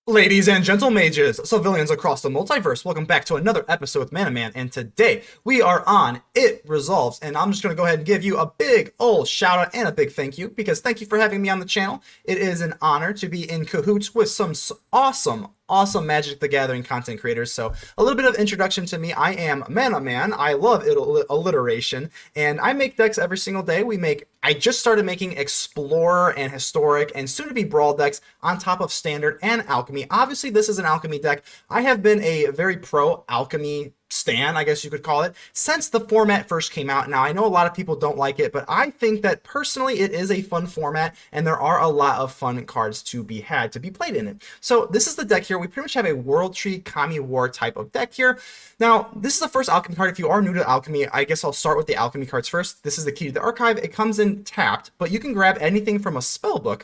Ladies and gentlemages, civilians across the multiverse, welcome back to another episode with Mana Man, and today we are on It Resolves, and I'm just going to go ahead and give you a big ol' shout out and a big thank you, because thank you for having me on the channel. It is an honor to be in cahoots with some awesome Magic the Gathering content creators. So a little bit of introduction to me. I am Mana Man. I love alliteration, and I make decks every single day. I just started making Explorer and Historic and soon-to-be Brawl decks on top of Standard and Alchemy. Obviously, this is an Alchemy deck. I have been a very pro Alchemy stan, I guess you could call it, since the format first came out. Now, I know a lot of people don't like it, but I think that personally it is a fun format, and there are a lot of fun cards to be played in it. So this is the deck here. We pretty much have a World Tree Kami War type of deck here. Now, this is the first Alchemy card. If you are new to Alchemy, I guess I'll start with the Alchemy cards first. This is the Key to the Archive. It comes in tapped, but you can grab anything from a spellbook.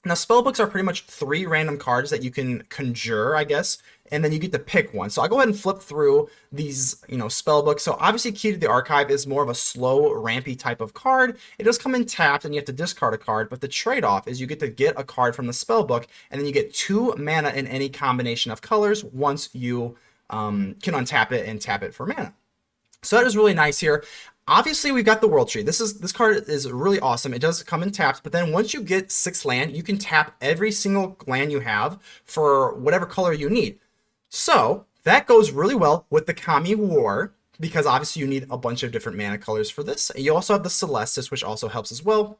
Now, spellbooks are pretty much 3 random cards that you can conjure, I guess, and then you get to pick one. So I'll go ahead and flip through these, spellbooks. So obviously, Key to the Archive is more of a slow, rampy type of card. It does come in tapped, and you have to discard a card, but the trade-off is you get to get a card from the spellbook, and then you get 2 mana in any combination of colors once you can untap it and tap it for mana. So that is really nice here. Obviously, we've got the World Tree. This card is really awesome. It does come in tapped, but then once you get 6 land, you can tap every single land you have for whatever color you need. So that goes really well with the Kami War, because obviously you need a bunch of different mana colors for this. You also have the Celestus, which also helps as well.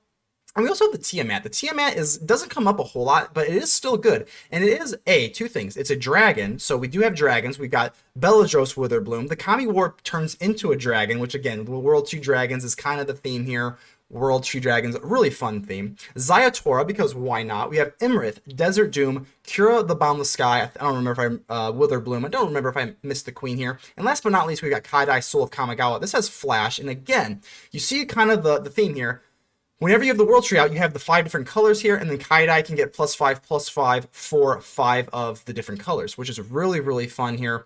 And we also have the Tiamat. The Tiamat doesn't come up a whole lot, but it is still good. And it is two things. It's a dragon, so we do have dragons. We've got Beledros Witherbloom. The Kami War turns into a dragon, which again, the World Tree Dragons is kind of the theme here. World Tree Dragons, really fun theme. Zayatora, because why not? We have Iymrith, Desert Doom, Kura the Boundless Sky. I don't remember if I Witherbloom. I don't remember if I missed the Queen here. And last but not least, we got Kyodai, Soul of Kamigawa. This has Flash, and again, you see kind of the theme here. Whenever you have the World Tree out, you have the 5 different colors here, and then Kyodai can get +5/+5 for 5 of the different colors, which is really, really fun here.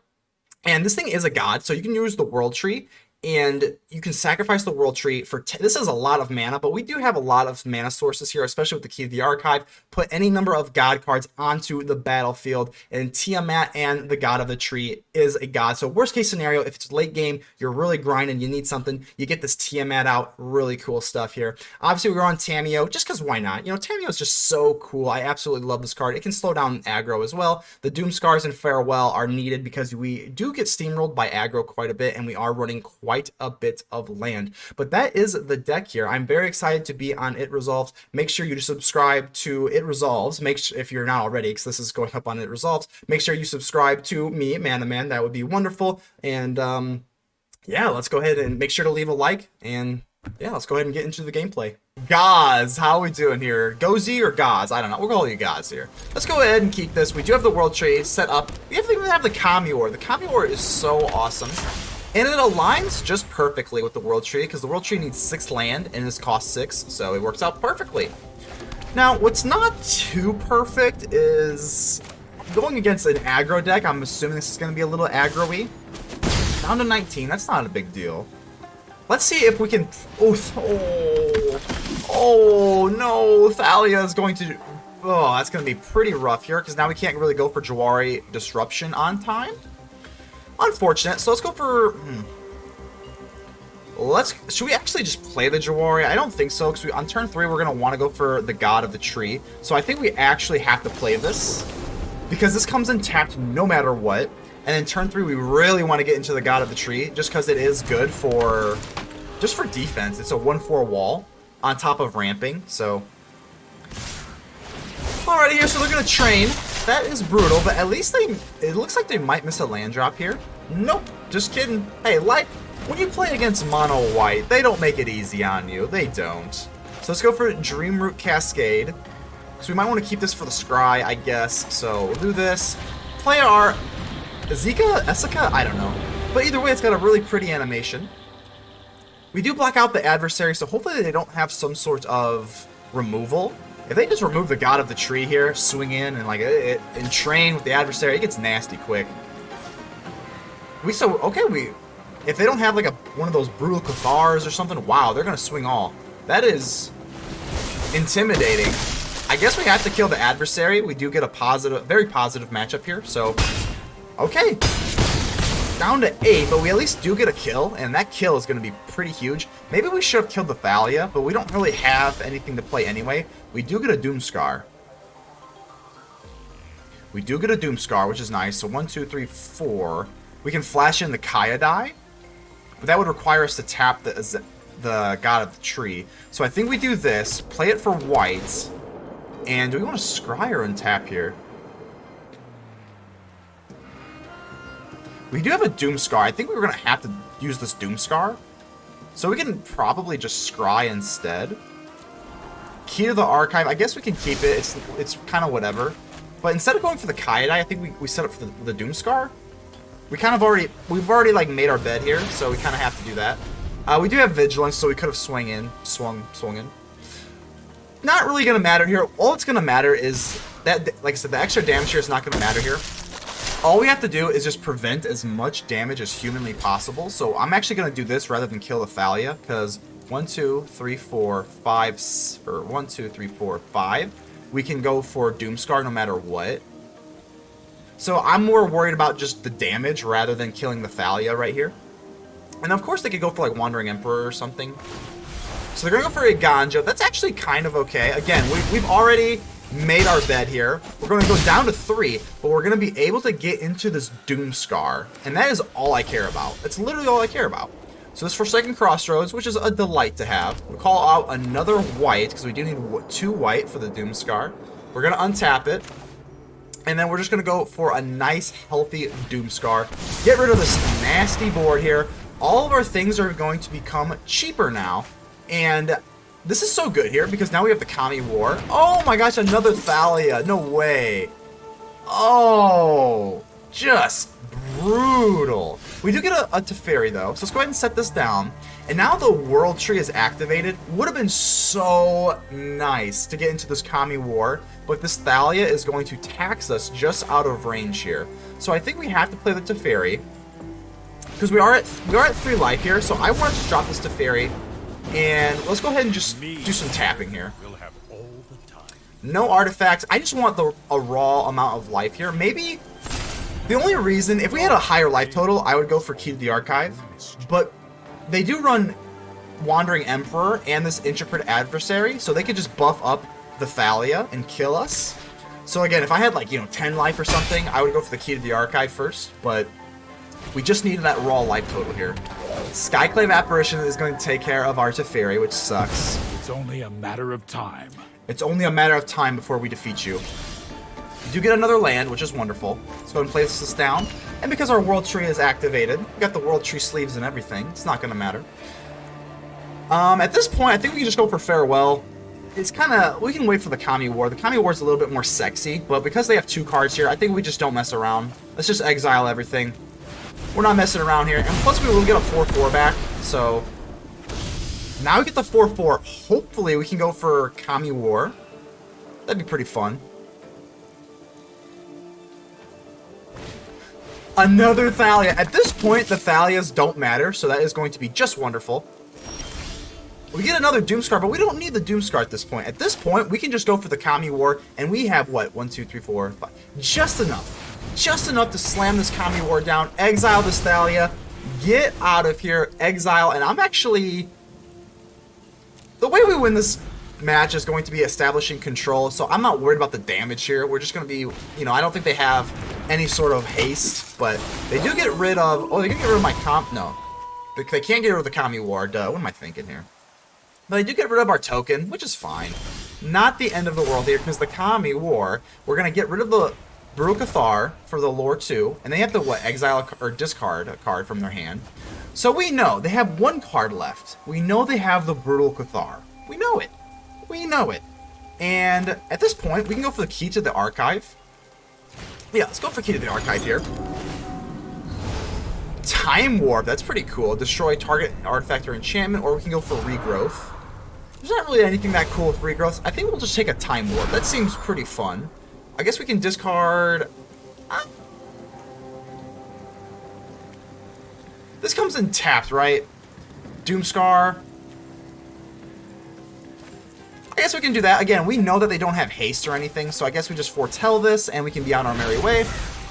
And this thing is a god, so you can use the World Tree, and you can sacrifice the World Tree for this is a lot of mana, but we do have a lot of mana sources here, especially with the Key to the Archive. Put any number of god cards onto the battlefield, and Tiamat and the God of the Tree is a god. So worst case scenario, if it's late game, you're really grinding, you need something, you get this Tiamat out. Really cool stuff here. Obviously, we're on Tamiyo, just because why not? Tamiyo is just so cool. I absolutely love this card. It can slow down aggro as well. The Doomskars and Farewell are needed because we do get steamrolled by aggro quite a bit, and we are running quite a bit of land. But that is the deck here. I'm very excited to be on It Resolves. Make sure you subscribe to It Resolves. If you're not already, because this is going up on It Resolves, make sure you subscribe to me, Mana Man. That would be wonderful. And yeah, let's go ahead and make sure to leave a like. And yeah, let's go ahead and get into the gameplay. Gaz, how are we doing here? Gozy or Gaz? I don't know. We'll call you Gaz here. Let's go ahead and keep this. We do have the World Tree set up. We even have the Kami War. The Kami War is so awesome. And it aligns just perfectly with the World Tree, because the World Tree needs 6 land and this costs 6, so it works out perfectly. Now, what's not too perfect is going against an aggro deck. I'm assuming this is going to be a little aggro-y. Down to 19, that's not a big deal. Let's see if we can... Oh no, Thalia is going to... Oh, that's going to be pretty rough here, because now we can't really go for Jwari Disruption on time. Unfortunate. So let's go for... Should we actually just play the Jwari? I don't think so, because on turn 3 we're going to want to go for the God of the Tree. So I think we actually have to play this, because this comes in tapped no matter what. And then turn 3 we really want to get into the God of the Tree, just because it is good for... just for defense. It's a 1/4 wall on top of ramping, so... Alrighty here, so they're going to train. That is brutal, but at least it looks like they might miss a land drop here. Nope, just kidding. Hey, when you play against mono white, they don't make it easy on you. They don't. So let's go for Dreamroot Cascade. So we might want to keep this for the scry, I guess. So we'll do this. Play our Esika? I don't know. But either way, it's got a really pretty animation. We do block out the adversary, so hopefully they don't have some sort of removal. If they just remove the God of the Tree here, swing in, and train with the adversary, it gets nasty quick. If they don't have one of those brutal Cathars or something, wow, they're gonna swing all. That is intimidating. I guess we have to kill the adversary. We do get a positive, very positive matchup here. So, okay. Down to 8, but we at least do get a kill, and that kill is going to be pretty huge. Maybe we should have killed the Thalia, but we don't really have anything to play anyway. We do get a Doomskar. We do get a Doomskar, which is nice. So 1, 2, 3, 4. We can flash in the Kyodai, but that would require us to tap the God of the Tree. So I think we do this, play it for whites, and do we want to scry or untap here? We do have a Doomskar. I think we were going to have to use this Doomskar. So we can probably just scry instead. Key to the Archive. I guess we can keep it. It's kind of whatever. But instead of going for the Kyodai, I think we set up for the Doomskar. We've already like made our bed here, so we kind of have to do that. We do have Vigilance, so we could have swung in. Not really going to matter here. All it's going to matter is that, like I said, the extra damage here is not going to matter here. All we have to do is just prevent as much damage as humanly possible. So I'm actually going to do this rather than kill the Thalia, because 1, 2, 3, 4, 5, or 1, 2, 3, 4, 5. We can go for Doomskar no matter what. So I'm more worried about just the damage rather than killing the Thalia right here. And of course they could go for like Wandering Emperor or something. So they're going to go for a Ganja. That's actually kind of okay. Again, we've already made our bed here. We're going to go down to 3, but we're going to be able to get into this Doomskar. And that is all I care about. That's literally all I care about. So this Forsaken Crossroads, which is a delight to have. We call out another white, because we do need 2 white for the Doomskar. We're going to untap it. And then we're just going to go for a nice, healthy Doomskar. Get rid of this nasty board here. All of our things are going to become cheaper now. And this is so good here, because now we have the Kami War. Oh my gosh, another Thalia. No way. Oh, just brutal. We do get a Teferi, though. So let's go ahead and set this down. And now the World Tree is activated. Would have been so nice to get into this Kami War. But this Thalia is going to tax us just out of range here. So I think we have to play the Teferi, because we are at 3 life here. So I want to just drop this Teferi. And let's go ahead and just do some tapping here. No artifacts. I just want a raw amount of life here. Maybe the only reason, if we had a higher life total, I would go for Key to the Archive. But they do run Wandering Emperor and this Intrepid Adversary, so they could just buff up the Thalia and kill us. So again, if I had like, 10 life or something, I would go for the Key to the Archive first, but we just needed that raw life total here. Skyclave Apparition is going to take care of our Teferi, which sucks. It's only a matter of time. It's only a matter of time before we defeat you. You do get another land, which is wonderful. Let's go ahead and place this down. And because our World Tree is activated, we got the World Tree sleeves and everything. It's not going to matter. At this point, I think we can just go for Farewell. It's kind of, we can wait for the Kami War. The Kami War is a little bit more sexy, but because they have 2 cards here, I think we just don't mess around. Let's just exile everything. We're not messing around here. And plus, we will get a 4/4 back. So now we get the 4/4. Hopefully, we can go for Kami War. That'd be pretty fun. Another Thalia. At this point, the Thalias don't matter, so that is going to be just wonderful. We get another Doomskar, but we don't need the Doomskar at this point. At this point, we can just go for the Kami War, and we have, what, 1, 2, 3, 4, 5. Just enough. Just enough to slam this Kami War down, exile this Thalia, get out of here, exile, and I'm actually... The way we win this match is going to be establishing control, so I'm not worried about the damage here. We're just going to be, I don't think they have any sort of haste, but they do get rid of... Oh, they can get rid of my comp... No. They can't get rid of the Kami War, duh. What am I thinking here? But they do get rid of our token, which is fine. Not the end of the world here, because the Kami War, we're going to get rid of the Brutal Cathar for the lore 2, and they have to, what, exile or discard a card from their hand. So we know they have 1 card left. We know they have the Brutal Cathar. We know it. We know it. And at this point, we can go for the Key to the Archive. Yeah, let's go for Key to the Archive here. Time Warp, that's pretty cool. Destroy target artifact or enchantment, or we can go for Regrowth. There's not really anything that cool with Regrowth. I think we'll just take a Time Warp. That seems pretty fun. I guess we can discard... This comes in tapped, right? Doomskar. guess we can do that. Again, we know that they don't have haste or anything, so I guess we just foretell this and we can be on our merry way.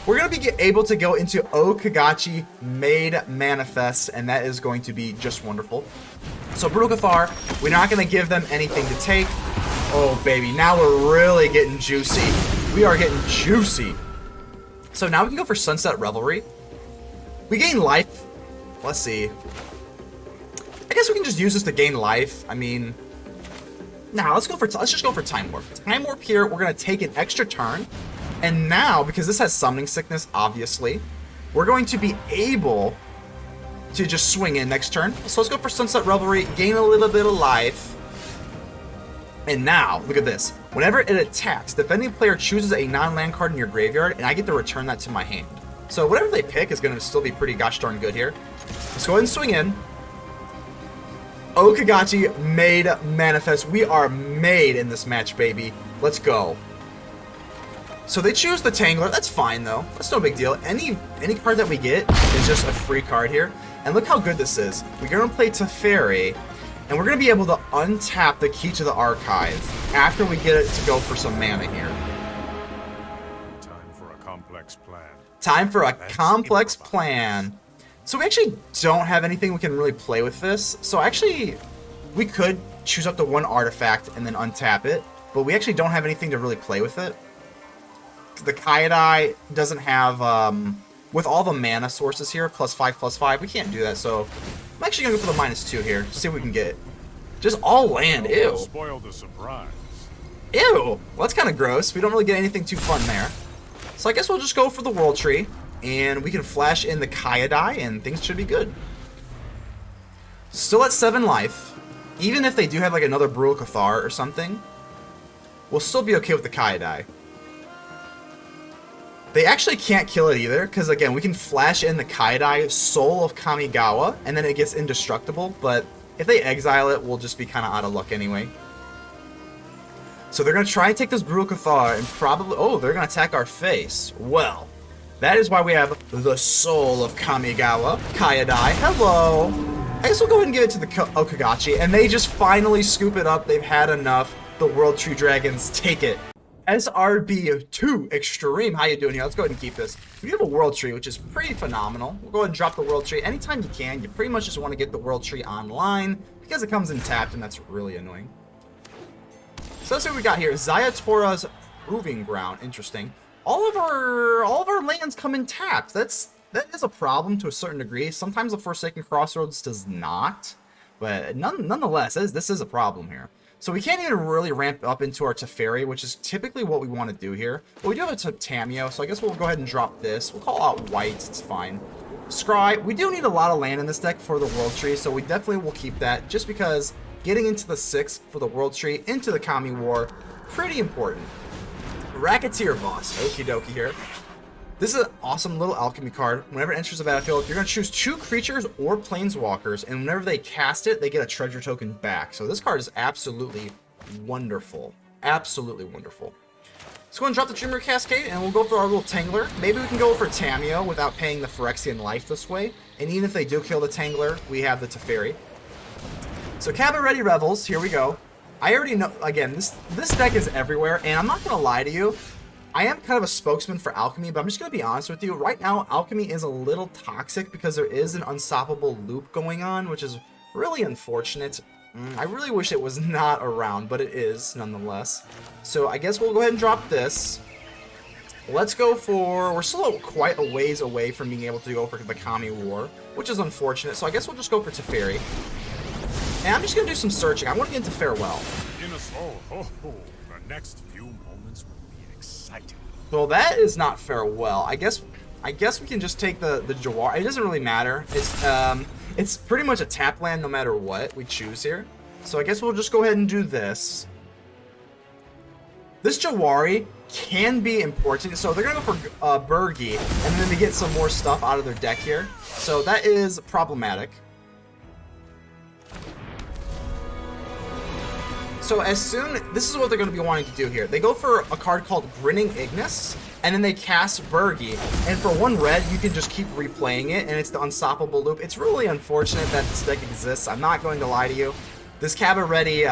We're going to be able to go into Okagachi Made Manifest, and that is going to be just wonderful. So Brutal Cathar, we're not going to give them anything to take. Oh, baby, now we're really getting juicy. We are getting juicy. So now we can go for Sunset Revelry. We gain life. Let's see. I guess we can just use this to gain life. I mean, nah, let's just go for Time Warp. Time Warp here, we're going to take an extra turn. And now, because this has Summoning Sickness, obviously, we're going to be able to just swing in next turn. So let's go for Sunset Revelry, gain a little bit of life. And now, look at this. Whenever it attacks, defending player chooses a non-land card in your graveyard, and I get to return that to my hand. So whatever they pick is going to still be pretty gosh darn good here. Let's go ahead and swing in. Okagachi Made Manifest. We are made in this match, baby. Let's go. So they choose the Tangler. That's fine, though. That's no big deal. Any card that we get is just a free card here. And look how good this is. We're going to play Teferi, and we're going to be able to untap the Key to the Archive after we get it to go for some mana here. Time for a complex plan. Time for a complex plan. So we actually don't have anything we can really play with this. So actually, we could choose up to one artifact and then untap it. But we actually don't have anything to really play with it. The Kyodai doesn't have, with all the mana sources here, +5/+5, we can't do that, so I'm actually going to go for the -2 here, to see if we can get it. Just all land, ew. Spoil the surprise. Ew, well, that's kind of gross. We don't really get anything too fun there. So I guess we'll just go for the World Tree, and we can flash in the Kyodai, and things should be good. Still at 7 life. Even if they do have like another Brutal Cathar or something, we'll still be okay with the Kyodai. They actually can't kill it either, because again, we can flash in the Kyodai, Soul of Kamigawa, and then it gets indestructible, but if they exile it, we'll just be kind of out of luck anyway. So they're going to try and take this Brutal Cathar, and probably, oh, they're going to attack our face. Well, that is why we have the Soul of Kamigawa, Kyodai. Hello! I guess we'll go ahead and give it to the Okagachi, and they just finally scoop it up. They've had enough. The World Tree Dragons take it. SRB2 Extreme, how you doing here? Let's go ahead and keep this. We have a World Tree, which is pretty phenomenal. We'll go ahead and drop the World Tree anytime you can. You pretty much just want to get the World Tree online because it comes in tapped, and that's really annoying. So that's what we got here. Zayatora's Proving Ground. Interesting. All of our lands come in tapped. That is a problem to a certain degree. Sometimes the Forsaken Crossroads does not, but nonetheless, this is a problem here. So we can't even really ramp up into our Teferi, which is typically what we want to do here. But we do have a Tamiyo, so I guess we'll go ahead and drop this. We'll call out white, it's fine. Scry, we do need a lot of land in this deck for the World Tree, so we definitely will keep that, just because getting into the 6 for the World Tree, into the Kami War, pretty important. Racketeer Boss, okie dokie here. This is an awesome little alchemy card. Whenever it enters the battlefield, you're going to choose 2 creatures or planeswalkers, and whenever they cast it, they get a treasure token back. So this card is absolutely wonderful. Absolutely wonderful. Let's go and drop the Dreamroot Cascade, and we'll go for our little Tangler. Maybe we can go for Tamiyo without paying the Phyrexian life this way. And even if they do kill the Tangler, we have the Teferi. So Cabin Ready Revels, here we go. I already know, again, this deck is everywhere, and I'm not going to lie to you. I am kind of a spokesman for Alchemy, but I'm just going to be honest with you. Right now, Alchemy is a little toxic because there is an unstoppable loop going on, which is really unfortunate. I really wish it was not around, but it is nonetheless. So I guess we'll go ahead and drop this. Let's go for... We're still quite a ways away from being able to go for the Kami War, which is unfortunate. So I guess we'll just go for Teferi. And I'm just going to do some searching. I want to get into Farewell. The next few moments will be exciting. Well, that is not Farewell. I guess we can just take the Jwari. It doesn't really matter. It's pretty much a tap land no matter what we choose here. So I guess we'll just go ahead and do this. This Jwari can be important. So they're going to go for Burgi, and then they get some more stuff out of their deck here. So that is problematic. So this is what they're going to be wanting to do here. They go for a card called Grinning Ignis, and then they cast Burgi. And for 1 red, you can just keep replaying it, and it's the unstoppable loop. It's really unfortunate that this deck exists. I'm not going to lie to you. This Cabin Ready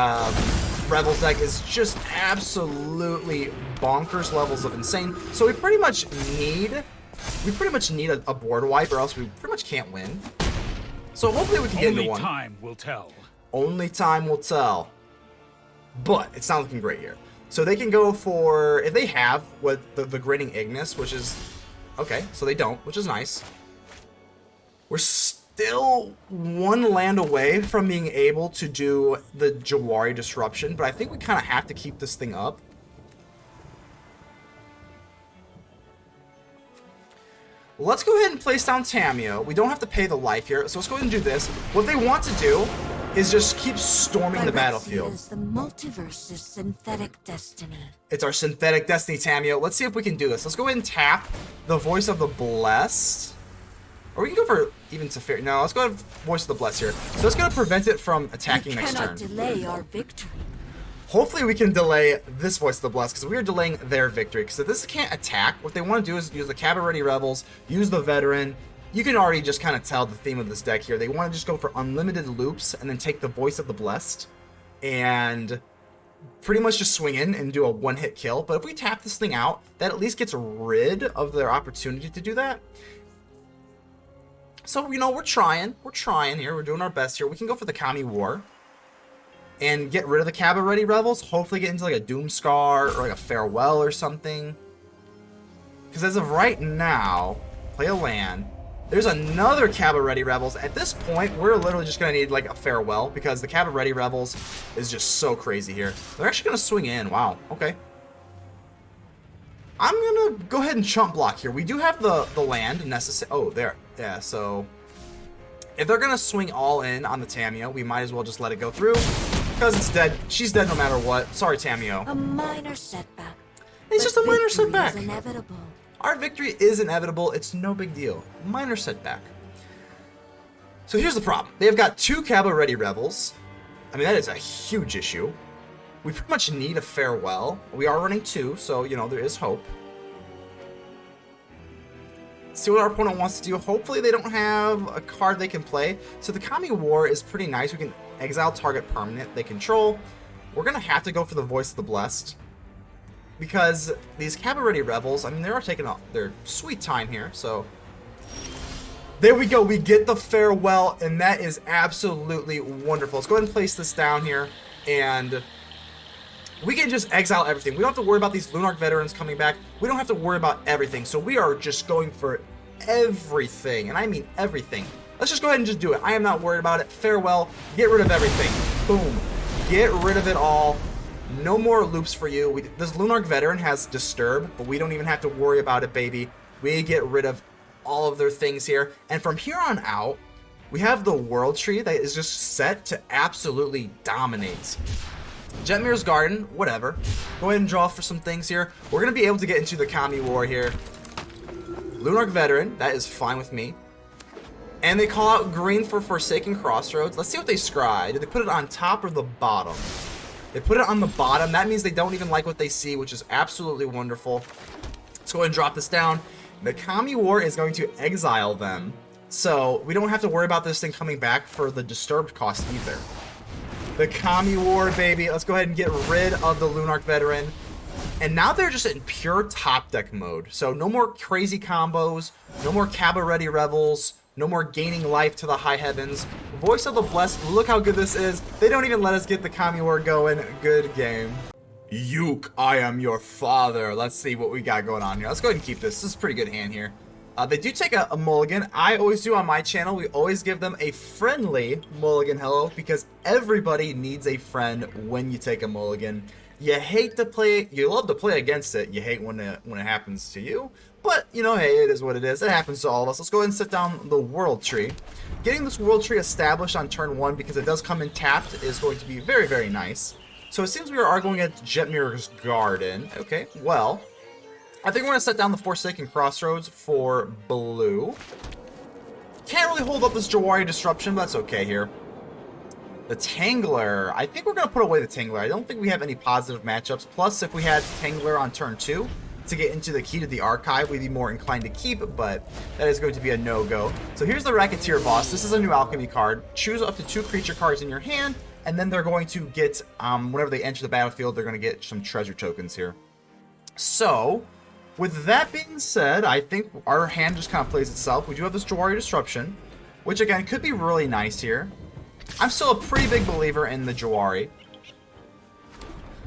Rebels deck is just absolutely bonkers levels of insane. So we pretty much need a board wipe, or else we pretty much can't win. So hopefully we can get into one. Only time will tell. Only time will tell. But it's not looking great here. So they can go for, if they have what the Grinning Ignis, which is okay, so they don't, which is nice. We're still one land away from being able to do the Jwari Disruption, but I think we kind of have to keep this thing up. Let's go ahead and place down Tamiyo. We don't have to pay the life here, so let's go ahead and do this. What they want to do is just keep storming the battlefield. The multiverse's synthetic destiny. It's our synthetic destiny, Tamiyo. Let's see if we can do this. Let's go ahead and tap the Voice of the Blessed. Or we can go for even Teferi. No, let's go ahead and Voice of the Blessed here. So that's going to prevent it from attacking next turn. We cannot delay our victory. Hopefully we can delay this Voice of the Blessed, because we are delaying their victory. Because if this can't attack, what they want to do is use the Cabaret Rebels, use the Veteran. You can already just kind of tell the theme of this deck here. They want to just go for unlimited loops and then take the Voice of the Blessed and pretty much just swing in and do a one-hit kill. But if we tap this thing out, that at least gets rid of their opportunity to do that. So, you know, we're trying here. We're doing our best here. We can go for the Kami War and get rid of the Cabaret Rebels. Hopefully get into like a Doomskar or like a Farewell or something. Because as of right now, play a land. There's another Cabaret Rebels. At this point, we're literally just going to need like a Farewell, because the Cabaret Rebels is just so crazy here. They're actually going to swing in. Wow. Okay. I'm going to go ahead and chump block here. We do have the land necessary. Oh, there. Yeah, so if they're going to swing all in on the Tamiyo, we might as well just let it go through, because it's dead. She's dead no matter what. Sorry, Tamiyo. A minor setback. It's just a minor setback. Is inevitable. Our victory is inevitable. It's no big deal. Minor setback. So here's the problem. They've got two Cabaret Rebels. I mean, that is a huge issue. We pretty much need a Farewell. We are running two, so, you know, there is hope. See what our opponent wants to do. Hopefully they don't have a card they can play. So the Kami War is pretty nice. We can exile target permanent they control. We're going to have to go for the Voice of the Blessed, because these Cabaret Rebels, I mean, they are taking their sweet time here. So there we go. We get the Farewell, and that is absolutely wonderful. Let's go ahead and place this down here, and we can just exile everything. We don't have to worry about these Lunarch Veterans coming back. We don't have to worry about everything. So we are just going for everything, and I mean everything. Let's just go ahead and just do it. I am not worried about it. Farewell. Get rid of everything. Boom. Get rid of it all. No more loops for you. This Lunarch Veteran has Disturb, but we don't even have to worry about it, baby. We get rid of all of their things here. And from here on out, we have the World Tree that is just set to absolutely dominate. Jetmir's Garden, whatever. Go ahead and draw for some things here. We're going to be able to get into the Kami War here. Lunarch Veteran, that is fine with me. And they call out green for Forsaken Crossroads. Let's see what they scry. Did they put it on top or the bottom? They put it on the bottom. That means they don't even like what they see, which is absolutely wonderful. Let's go ahead and drop this down. The Kami War is going to exile them, so we don't have to worry about this thing coming back for the disturbed cost either. The Kami War, baby. Let's go ahead and get rid of the Lunarch Veteran. And now they're just in pure top deck mode. So no more crazy combos, no more Cabaret Rebels, no more gaining life to the high heavens. Voice of the Blessed, look how good this is. They don't even let us get the Kami War going. Good game. Yuke, I am your father. Let's see what we got going on here. Let's go ahead and keep this. This is a pretty good hand here. They do take a mulligan. I always do on my channel. We always give them a friendly mulligan hello, because everybody needs a friend when you take a mulligan. You hate to play, you love to play against it. You hate when it happens to you. But, you know, hey, it is what it is. It happens to all of us. Let's go ahead and set down the World Tree. Getting this World Tree established on turn 1, because it does come in tapped, is going to be very, very nice. So it seems we are going at Jetmir's Garden. Okay, well, I think we're going to set down the Forsaken Crossroads for blue. Can't really hold up this Jwari Disruption, but that's okay here. The Tangler, I think we're going to put away the Tangler. I don't think we have any positive matchups. Plus, if we had Tangler on turn 2 to get into the Key to the Archive, we'd be more inclined to keep, but that is going to be a no-go. So here's the Racketeer Boss. This is a new Alchemy card. Choose up to 2 creature cards in your hand and then they're going to get, whenever they enter the battlefield, they're going to get some treasure tokens here. So, with that being said, I think our hand just kind of plays itself. We do have this Jwari Disruption, which again could be really nice here. I'm still a pretty big believer in the Jwari.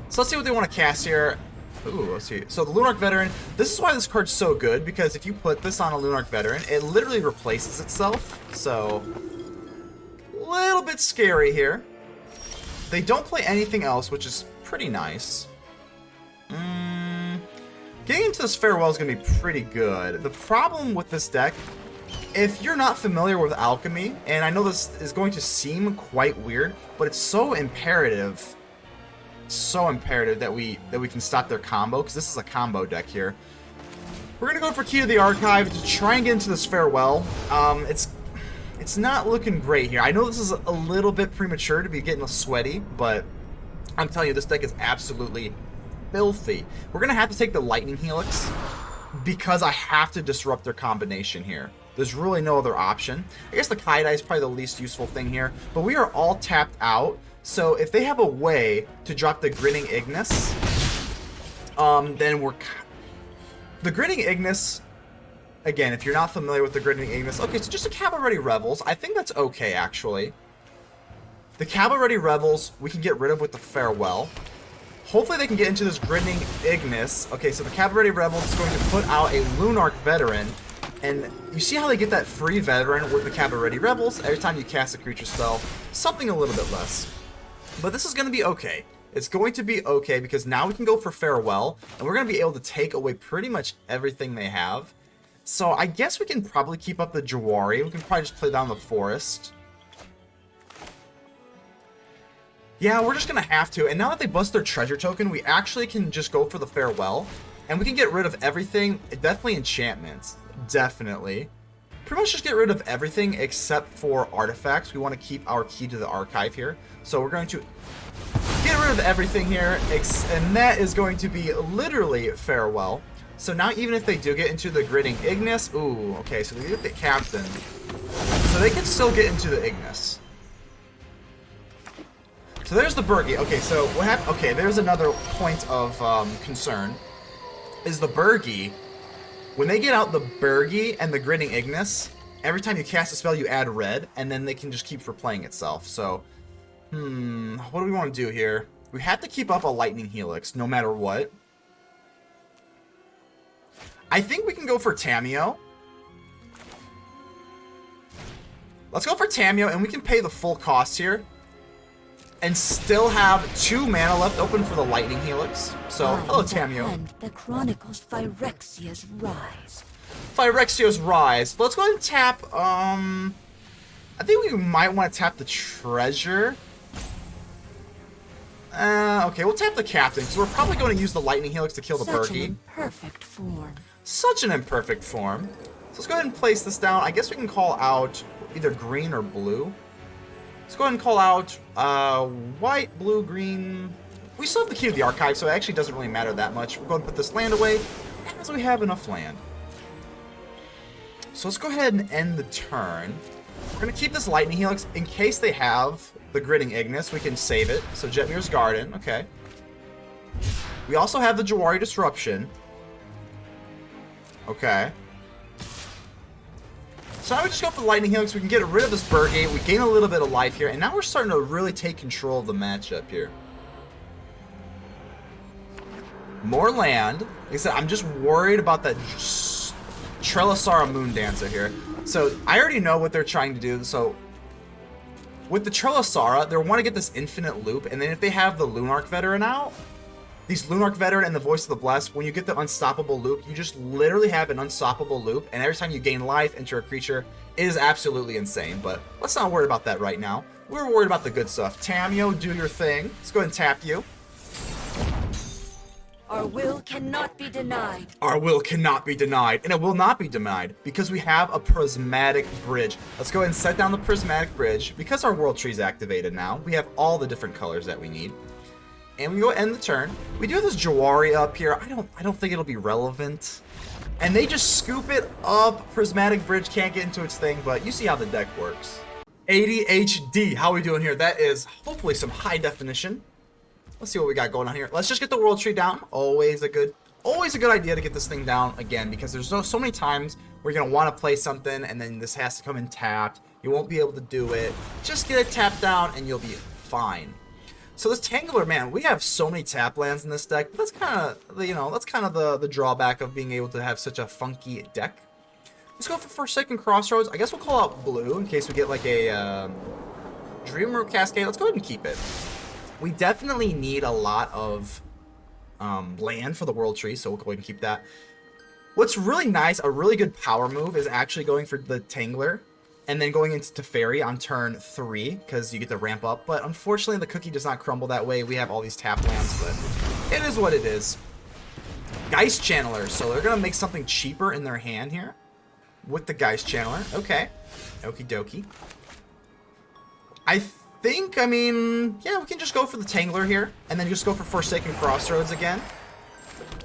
So let's see what they want to cast here. Ooh, let's see. So the Lunarch Veteran, this is why this card's so good, because if you put this on a Lunarch Veteran, it literally replaces itself. So, a little bit scary here. They don't play anything else, which is pretty nice. Getting into this Farewell is going to be pretty good. The problem with this deck, if you're not familiar with Alchemy, and I know this is going to seem quite weird, but it's so imperative that we can stop their combo, because this is a combo deck here. We're gonna go for Key to the Archive to try and get into this Farewell. It's not looking great here. I know this is a little bit premature to be getting sweaty, but I'm telling you, this deck is absolutely filthy. We're gonna have to take the Lightning Helix because I have to disrupt their combination here. There's really no other option. I guess the Kyodai is probably the least useful thing here, but we are all tapped out. So if they have a way to drop the Grinning Ignis, then we're... The Grinning Ignis, again, if you're not familiar with the Grinning Ignis, okay, so just a Cavalry Revels. I think that's okay, actually. The Cavalry Revels, we can get rid of with the Farewell. Hopefully they can get into this Grinning Ignis. Okay, so the Cavalry Rebels is going to put out a Lunarch Veteran, and you see how they get that free Veteran with the Cavalry Rebels every time you cast a creature spell? Something a little bit less. But this is going to be okay. It's going to be okay because now we can go for Farewell, and we're going to be able to take away pretty much everything they have. So I guess we can probably keep up the Jwari. We can probably just play down the Forest. Yeah, we're just going to have to. And now that they bust their treasure token, we actually can just go for the Farewell. And we can get rid of everything. Definitely enchantments. Definitely. Pretty much just get rid of everything except for artifacts. We want to keep our Key to the Archive here. So we're going to get rid of everything here, and that is going to be literally Farewell. So now even if they do get into the Grinning Ignis, ooh, okay, so they get the Captain. So they can still get into the Ignis. So there's the Burgie. Okay, so what happened? Okay, there's another point of concern. Is the Burgie, when they get out the Burgie and the Grinning Ignis, every time you cast a spell you add red, and then they can just keep replaying itself. So, what do we want to do here? We have to keep up a Lightning Helix, no matter what. I think we can go for Tamiyo. Let's go for Tamiyo, and we can pay the full cost here. And still have 2 mana left open for the Lightning Helix. So, hello Tamiyo. And the chronicles Phyrexia's rise. Phyrexia's Rise. Let's go ahead and tap, I think we might want to tap the Treasure. Okay, we'll tap the Captain, because we're probably going to use the Lightning Helix to kill the Such an Burgie. imperfect form. Such an imperfect form. So let's go ahead and place this down. I guess we can call out either green or blue. Let's go ahead and call out white, blue, green. We still have the Key to the Archive, so it actually doesn't really matter that much. We're going to put this land away, as we have enough land. So let's go ahead and end the turn. We're going to keep this Lightning Helix in case they have the Grinning Ignis. We can save it. So Jetmir's Garden, okay. We also have the Jwari Disruption. Okay. So now we just go for the Lightning Helix. We can get rid of this Burgie. We gain a little bit of life here. And now we're starting to really take control of the matchup here. More land. Like I said, I'm just worried about that Trelasara Moondancer here. So I already know what they're trying to do. So with the Trelasara, they want to get this infinite loop. And then if they have the Lunarch Veteran out, these Lunarch Veteran and the Voice of the Blessed, when you get the unstoppable loop, you just literally have an unstoppable loop, and every time you gain life into a creature, it is absolutely insane. But let's not worry about that right now. We're worried about the good stuff. Tamiyo, do your thing. Let's go ahead and tap you. Our will cannot be denied. Our will cannot be denied, and it will not be denied because we have a Prismatic Bridge. Let's go ahead and set down the Prismatic Bridge. Because our World Tree is activated now, we have all the different colors that we need. And we go end the turn. We do have this Jwari up here. I don't think it'll be relevant. And they just scoop it up. Prismatic Bridge can't get into its thing, but you see how the deck works. ADHD. How are we doing here? That is hopefully some high definition. Let's see what we got going on here. Let's just get the world tree down. Always a good idea to get this thing down again, because there's so many times where you're gonna want to play something and then this has to come in tapped. You won't be able to do it. Just get it tapped down and you'll be fine. So this Tangler, man, we have so many tap lands in this deck. But that's kind of, you know, that's kind of the drawback of being able to have such a funky deck. Let's go for Forsaken Crossroads. I guess we'll call out blue in case we get like a Dreamroot Cascade. Let's go ahead and keep it. We definitely need a lot of land for the world tree, so we'll go ahead and keep that. What's really nice, a really good power move, is actually going for the Tangler and then going into Teferi on turn 3, because you get to ramp up. But unfortunately, the cookie does not crumble that way. We have all these tap lands, but it is what it is. Geist Channeler, so they're going to make something cheaper in their hand here with the Geist Channeler. Okay. Okie dokie. I mean, yeah, we can just go for the Tangler here, and then just go for Forsaken Crossroads again.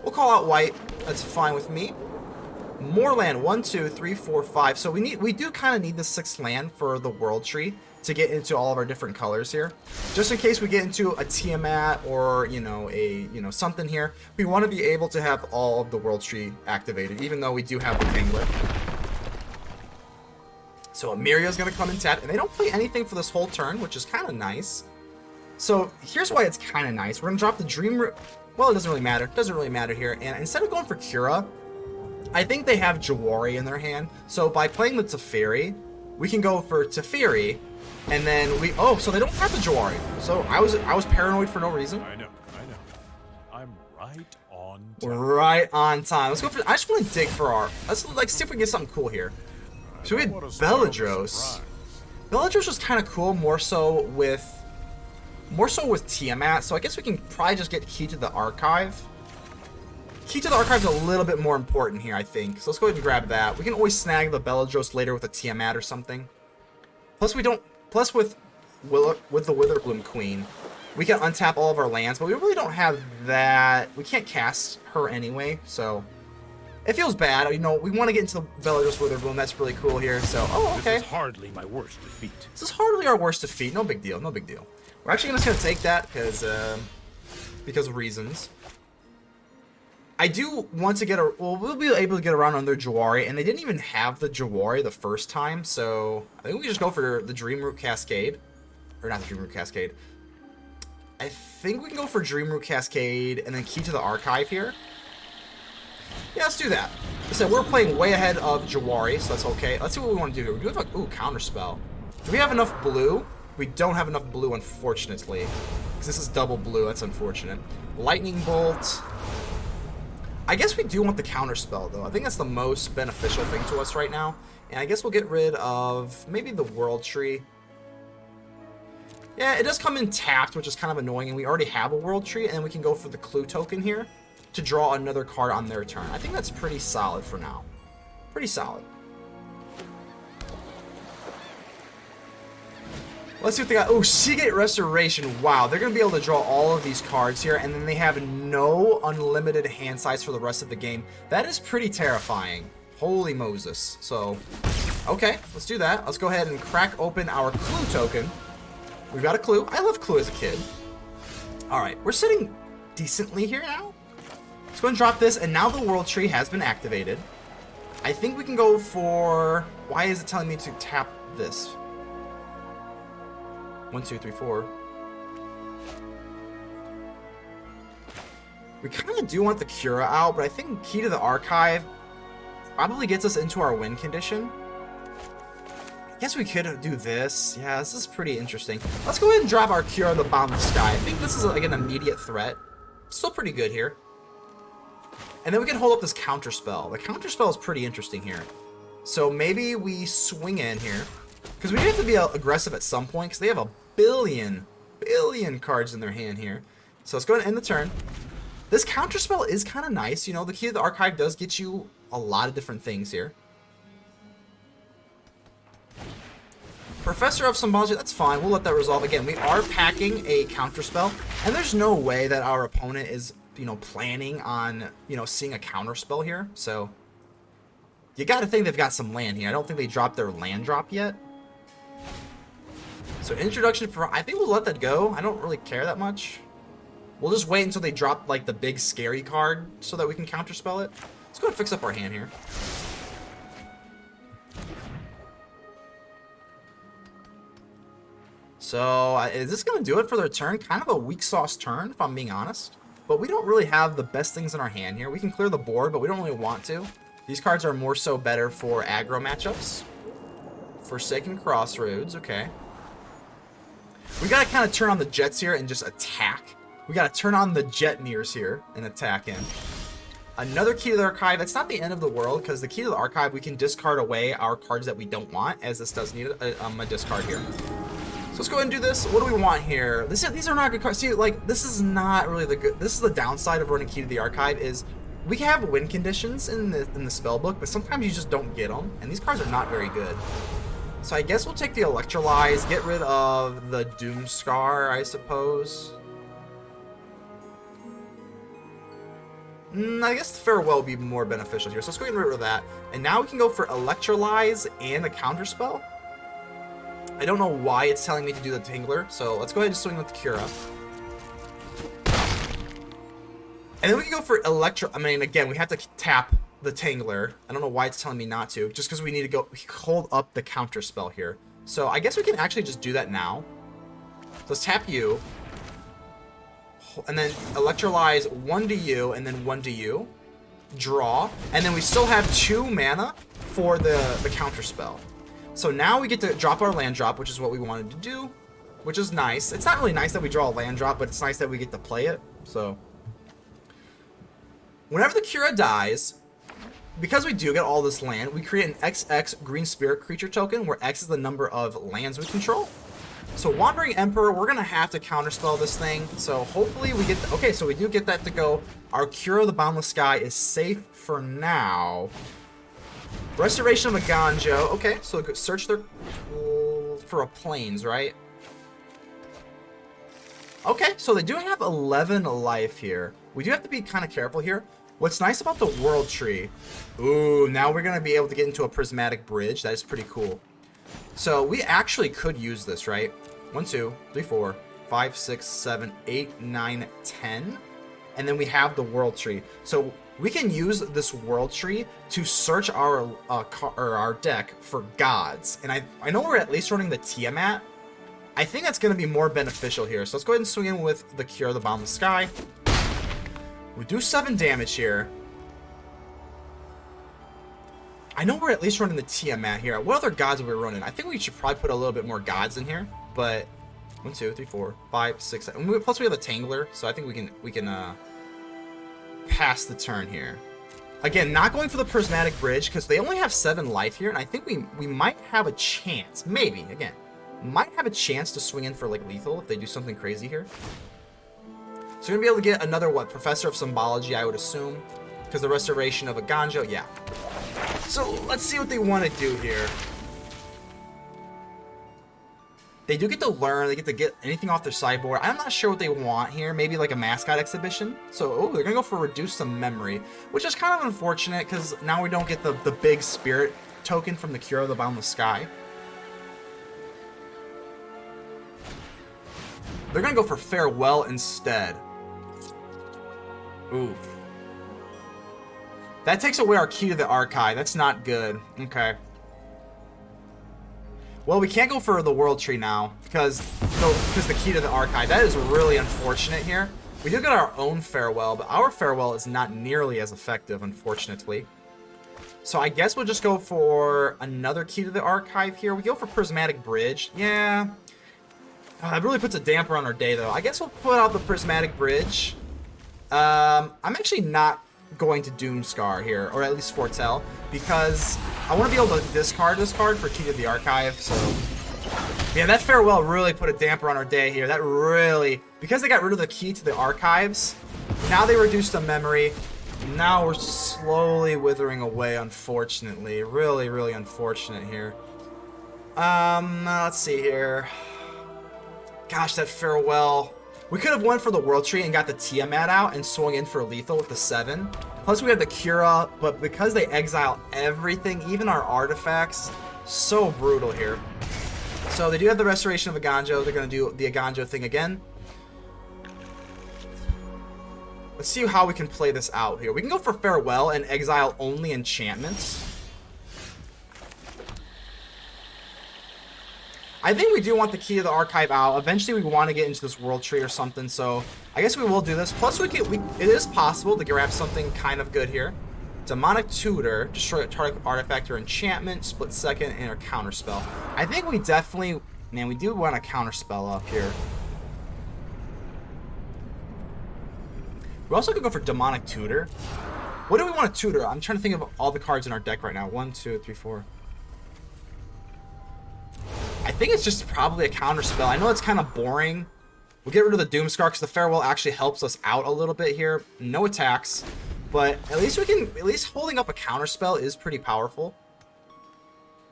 We'll call out white. That's fine with me. More land. 1, 2, 3, 4, 5. So we do kind of need the 6th land for the world tree to get into all of our different colors here. Just in case we get into a Tiamat or, you know, something here, we want to be able to have all of the world tree activated, even though we do have the Tangler. So Amiria's going to come and tap, and they don't play anything for this whole turn, which is kind of nice. So here's why it's kind of nice. We're going to drop the Dreamroot. Well, it doesn't really matter. It doesn't really matter here. And instead of going for Kura, I think they have Jwari in their hand. So by playing the Teferi, we can go for Teferi, and then we... Oh, so they don't have the Jwari. So I was paranoid for no reason. I know. I'm right on time. We're right on time. Let's go for... I just want to dig for our... Let's like see if we can get something cool here. So we had Beledros. Beledros was kind of cool, more so with Tiamat. So I guess we can probably just get Key to the Archive. Key to the Archive is a little bit more important here, I think. So let's go ahead and grab that. We can always snag the Beledros later with a Tiamat or something. Plus with the Witherbloom Queen, we can untap all of our lands, but we really don't have that. We can't cast her anyway, so it feels bad. You know, we want to get into the Beledros Witherbloom. That's really cool here. So, oh, okay. This is hardly my worst defeat. This is hardly our worst defeat. No big deal. No big deal. We're actually just gonna take that because of reasons. I do want to get a... Well, we'll be able to get around on their Jwari, and they didn't even have the Jwari the first time, so I think we can just go for the Dreamroot Cascade. Or not the Dreamroot Cascade. I think we can go for Dreamroot Cascade and then Key to the Archive here. Yeah, let's do that. So we're playing way ahead of Jwari, so that's okay. Let's see what we want to do here. We do have a... Ooh, Counterspell. Do we have enough blue? We don't have enough blue, unfortunately. Because this is double blue. That's unfortunate. Lightning Bolt... I guess we do want the Counterspell, though. I think that's the most beneficial thing to us right now. And I guess we'll get rid of maybe the World Tree. Yeah, it does come in tapped, which is kind of annoying. And we already have a World Tree, and then we can go for the Clue token here to draw another card on their turn. I think that's pretty solid for now. Pretty solid. Let's see what they got. Oh, Seagate Restoration. Wow, they're going to be able to draw all of these cards here, and then they have no unlimited hand size for the rest of the game. That is pretty terrifying. Holy Moses. So, okay, let's do that. Let's go ahead and crack open our Clue token. We've got a Clue. I loved Clue as a kid. All right, we're sitting decently here now. Let's go and drop this, and now the World Tree has been activated. I think we can go for... Why is it telling me to tap this? 1, 2, 3, 4. We kind of do want the Kura out, but I think Key to the Archive probably gets us into our win condition. I guess we could do this. Yeah, this is pretty interesting. Let's go ahead and drop our Kura on the Boundless Sky. I think this is like an immediate threat. Still pretty good here. And then we can hold up this Counterspell. The Counterspell is pretty interesting here. So maybe we swing in here. Because we have to be aggressive at some point, because they have a billion cards in their hand here. So let's go ahead and end the turn. This Counterspell is kind of nice. You know, the Key to the Archive does get you a lot of different things here. Professor of Symbology, that's fine. We'll let that resolve. Again, we are packing a Counterspell, and there's no way that our opponent is, you know, planning on, you know, seeing a Counterspell here. So you got to think they've got some land here. I don't think they dropped their land drop yet. So introduction for, I think we'll let that go. I don't really care that much. We'll just wait until they drop like the big scary card so that we can counterspell it. Let's go and fix up our hand here. So is this going to do it for their turn? Kind of a weak sauce turn, if I'm being honest. But we don't really have the best things in our hand here. We can clear the board, but we don't really want to. These cards are more so better for aggro matchups. Forsaken Crossroads, okay. We got to kind of turn on the Jets here and just attack. We got to turn on the Jetmirs here and attack in. Another Key to the Archive. That's not the end of the world, because the Key to the Archive, we can discard away our cards that we don't want, as this does need a discard here. So let's go ahead and do this. What do we want here? These are not good cards. See, like, this is not really the good. This is the downside of running Key to the Archive, is we can have win conditions in the spell book, but sometimes you just don't get them, and these cards are not very good. So I guess we'll take the Electrolyze, get rid of the Doomskar, I suppose. I guess Farewell would be more beneficial here, so let's go ahead and get rid of that. And now we can go for Electrolyze and a Counterspell. I don't know why it's telling me to do the Tingler, so let's go ahead and swing with the Kura. And then we can go for again, we have to tap the Tangler. I don't know why it's telling me not to, just because we need to go hold up the Counterspell here. So I guess we can actually just do that now. So let's tap you. And then Electrolyze 1 to you, and then 1 to you. Draw. And then we still have 2 mana for the Counterspell. So now we get to drop our land drop, which is what we wanted to do, which is nice. It's not really nice that we draw a land drop, but it's nice that we get to play it. So whenever the Kura dies, because we do get all this land, we create an XX green spirit creature token, where X is the number of lands we control. So Wandering Emperor, we're going to have to counterspell this thing. So hopefully we get... Okay, so we do get that to go. Our Kura, the Boundless Sky, is safe for now. Restoration of a Ganjo. Okay, so search their... for a Plains, right? Okay, so they do have 11 life here. We do have to be kind of careful here. What's nice about the World Tree... Ooh, now we're going to be able to get into a Prismatic Bridge. That is pretty cool. So we actually could use this, right? 1, 2, 3, 4, 5, 6, 7, 8, 9, 10. And then we have the World Tree. So we can use this World Tree to search our deck for gods. And I know we're at least running the Tiamat. I think that's going to be more beneficial here. So let's go ahead and swing in with the Kura, the Boundless Sky. We do 7 damage here. I know we're at least running the Tiamat here. What other gods are we running? I think we should probably put a little bit more gods in here. But 1, 2, 3, 4, 5, 6, 7. Plus we have a Tangler, so I think we can pass the turn here. Again, not going for the Prismatic Bridge because they only have 7 life here, and I think we might have a chance. Maybe again, might have a chance to swing in for like lethal if they do something crazy here. So we're gonna be able to get another Professor of Symbology, I would assume, because the Restoration of a Ganjo, yeah. So let's see what they want to do here. They do get to learn. They get to get anything off their sideboard. I'm not sure what they want here. Maybe like a mascot exhibition. So, they're going to go for Reduce some Memory, which is kind of unfortunate because now we don't get the big spirit token from the Kura, the Boundless Sky. They're going to go for Farewell instead. Oof. That takes away our Key to the Archive. That's not good. Okay. Well, we can't go for the World Tree now because the Key to the Archive. That is really unfortunate here. We do get our own Farewell, but our Farewell is not nearly as effective, unfortunately. So I guess we'll just go for another Key to the Archive here. We go for Prismatic Bridge. Yeah. That really puts a damper on our day, though. I guess we'll put out the Prismatic Bridge. I'm actually not going to Doomskar here, or at least Foretell, because I want to be able to discard this card for Key to the Archive. So yeah, that Farewell really put a damper on our day here. That really, because they got rid of the Key to the Archives, now they reduced the memory. Now we're slowly withering away, unfortunately. Really, really unfortunate here. Let's see here. Gosh, that Farewell. We could have went for the World Tree and got the Tiamat out and swung in for lethal with the 7. Plus we have the Kura, but because they exile everything, even our artifacts, so brutal here. So they do have the Restoration of Aganjo. They're going to do the Aganjo thing again. Let's see how we can play this out here. We can go for Farewell and exile only enchantments. I think we do want the Key of the Archive out. Eventually we want to get into this World Tree or something, so I guess we will do this. Plus it is possible to grab something kind of good here. Demonic Tutor, destroy a target artifact or enchantment, split second, and a counterspell. I think we definitely, man, we do want a counterspell up here. We also could go for Demonic Tutor. What do we want to tutor? I'm trying to think of all the cards in our deck right now. 1, 2, 3, 4. I think it's just probably a counterspell. I know it's kind of boring. We'll get rid of the Doomskar because the Farewell actually helps us out a little bit here. No attacks. But at least we can, at least holding up a counterspell is pretty powerful.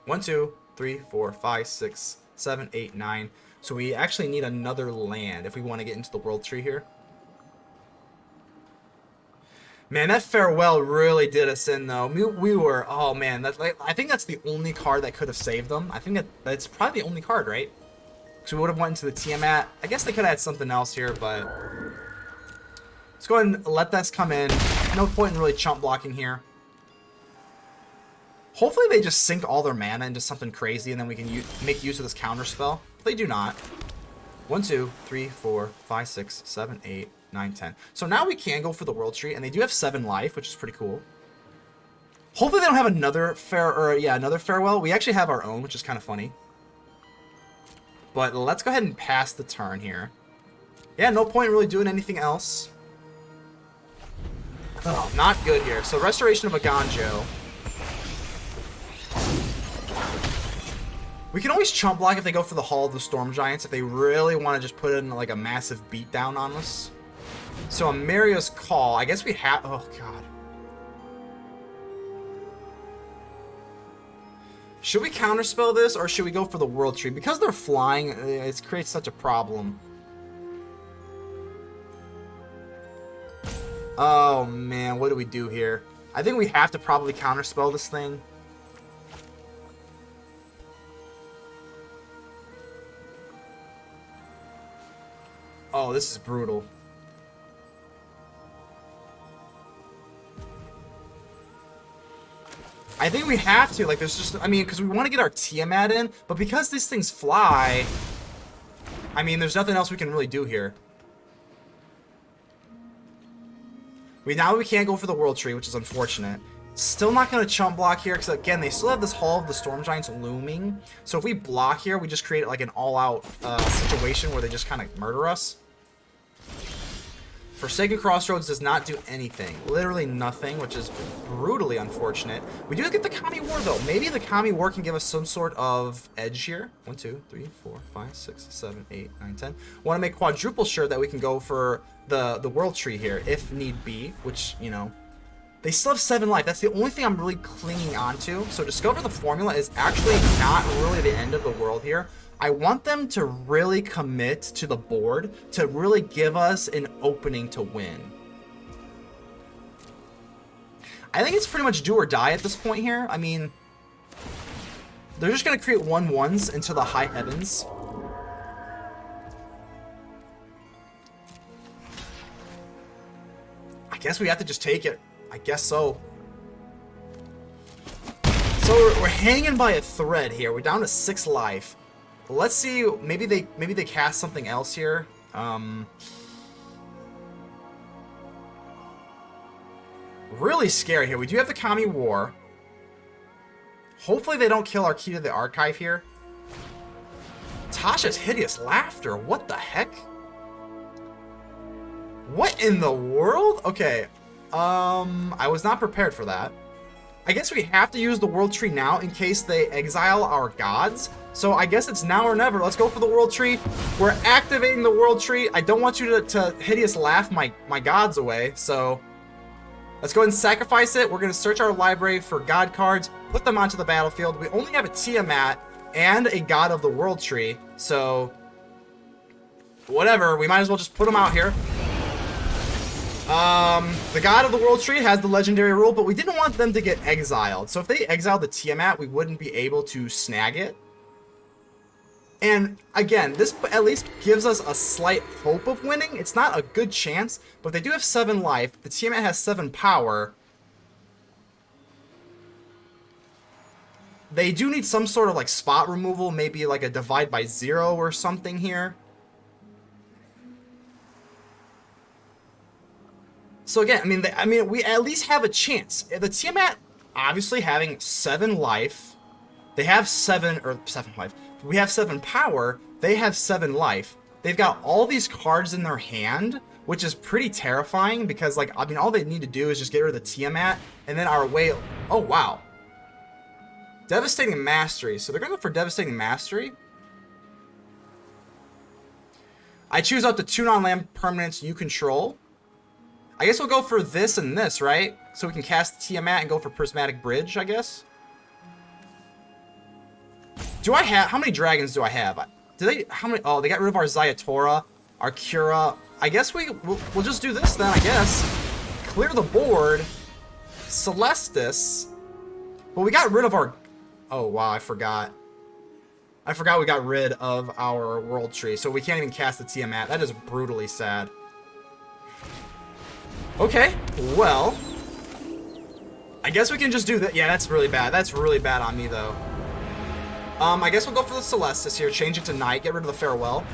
1, 2, 3, 4, 5, 6, 7, 8, 9. So we actually need another land if we want to get into the World Tree here. Man, that Farewell really did us in, though. We were, oh man, I think that's the only card that could have saved them. I think that's probably the only card, right? So we would have went into the Tiamat. I guess they could have had something else here, but let's go ahead and let this come in. No point in really chump blocking here. Hopefully they just sink all their mana into something crazy, and then we can make use of this counter spell. They do not. 1, 2, 3, 4, 5, 6, 7, 8, 9, 10. So now we can go for the World Tree, and they do have 7 life, which is pretty cool. Hopefully they don't have another another Farewell. We actually have our own, which is kind of funny. But let's go ahead and pass the turn here. Yeah, no point in really doing anything else. Oh, not good here. So Restoration of Aganjo. We can always chump block if they go for the Hall of the Storm Giants, if they really want to just put in like a massive beatdown on us. So a Mario's Call. I guess we have... Oh, God. Should we counterspell this, or should we go for the World Tree? Because they're flying, it creates such a problem. Oh, man. What do we do here? I think we have to probably counterspell this thing. Oh, this is brutal. I think we have to, like, there's just, I mean, because we want to get our Tiamat in, but because these things fly, I mean, there's nothing else we can really do here. Now we can't go for the World Tree, which is unfortunate. Still not going to chump block here, because again, they still have this Hall of the Storm Giants looming. So if we block here, we just create like an all-out situation where they just kind of murder us. Forsaken Crossroads does not do anything. Literally nothing, which is brutally unfortunate. We do get the Kami War, though. Maybe the Kami War can give us some sort of edge here. 1, 2, 3, 4, 5, 6, 7, 8, 9, 10. Want to make quadruple sure that we can go for the World Tree here, if need be, which, you know, they still have 7 life. That's the only thing I'm really clinging onto. So Discover the Formula is actually not really the end of the world here. I want them to really commit to the board to really give us an opening to win. I think it's pretty much do or die at this point here. I mean, they're just going to create 1/1s into the high heavens. I guess we have to just take it. I guess so. So we're hanging by a thread here. We're down to 6 life. Let's see. Maybe they cast something else here. Really scary here. We do have the Kami War. Hopefully they don't kill our Key to the Archive here. Tasha's Hideous Laughter. What the heck? What in the world? Okay. I was not prepared for that. I guess we have to use the World Tree now in case they exile our gods. So I guess it's now or never. Let's go for the World Tree. We're activating the World Tree. I don't want you to Hideous Laugh my gods away. So let's go ahead and sacrifice it. We're going to search our library for god cards, put them onto the battlefield. We only have a Tiamat and a God of the World Tree. So whatever. We might as well just put them out here. The God of the World Tree has the legendary rule, but we didn't want them to get exiled. So if they exiled the Tiamat, we wouldn't be able to snag it. And again, this at least gives us a slight hope of winning. It's not a good chance, but they do have 7 life. The Tiamat has 7 power. They do need some sort of like spot removal, maybe like a divide by 0 or something here. So again, I mean, we at least have a chance. The Tiamat obviously having 7 life. They have 7 life. We have 7 power. They have 7 life. They've got all these cards in their hand, which is pretty terrifying because, like, I mean, all they need to do is just get rid of the Tiamat, and then our way. Oh wow. Devastating Mastery. So they're going to go for Devastating Mastery. I choose up to 2 non-land permanents you control. I guess we'll go for this and this, right? So we can cast Tiamat and go for Prismatic Bridge, I guess. Do I have... How many dragons do I have? Do they... How many... Oh, they got rid of our Zayatora, our Kura. I guess we'll just do this then, I guess. Clear the board. Celestus. But we got rid of our... Oh, wow, I forgot. I forgot we got rid of our World Tree, so we can't even cast the Tiamat. That is brutally sad. Okay, well... I guess we can just do that. Yeah, that's really bad. That's really bad on me, though. I guess we'll go for the Celestus here. Change it to night. Get rid of the Farewell.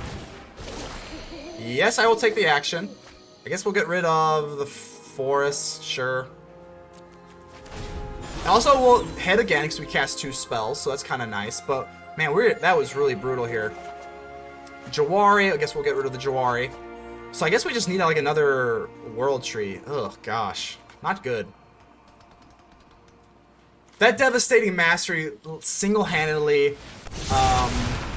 Yes, I will take the action. I guess we'll get rid of the Forest. Sure. Also, we'll head again because we cast 2 spells, so that's kind of nice. But, man, that was really brutal here. Jwari. I guess we'll get rid of the Jwari. So I guess we just need, like, another World Tree. Ugh, gosh. Not good. That Devastating Mastery single-handedly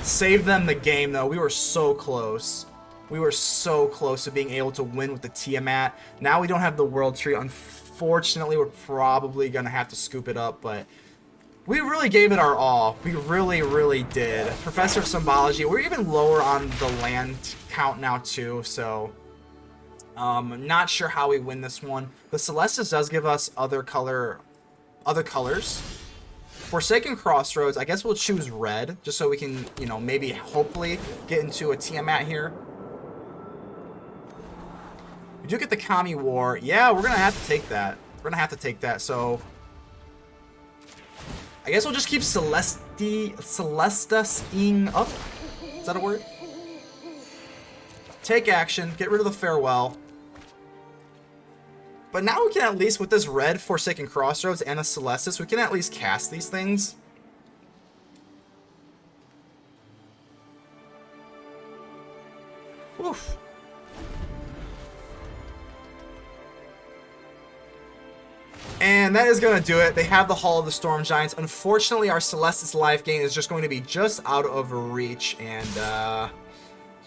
saved them the game, though. We were so close. We were so close to being able to win with the Tiamat. Now we don't have the World Tree. Unfortunately, we're probably going to have to scoop it up, but we really gave it our all. We really, really did. Professor of Symbology. We're even lower on the land count now, too, so... I'm not sure how we win this one. The Celestus does give us other colors. Forsaken Crossroads, I guess we'll choose red, just so we can, you know, maybe, hopefully, get into a Tiamat here. We do get the Kami War. Yeah, we're going to have to take that. We're going to have to take that, so... I guess we'll just keep Celestus-ing up. Is that a word? Take action, get rid of the Farewell. But now we can at least, with this red Forsaken Crossroads and a Celestus, we can at least cast these things. Oof. And that is going to do it. They have the Hall of the Storm Giants. Unfortunately, our Celestus life gain is just going to be just out of reach, and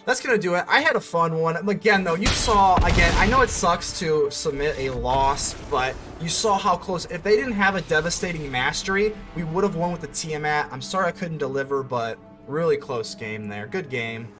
that's going to do it. I had a fun one. Again, though, you saw, again, I know it sucks to submit a loss, but you saw how close. If they didn't have a Devastating Mastery, we would have won with the Tiamat. I'm sorry I couldn't deliver, but really close game there. Good game.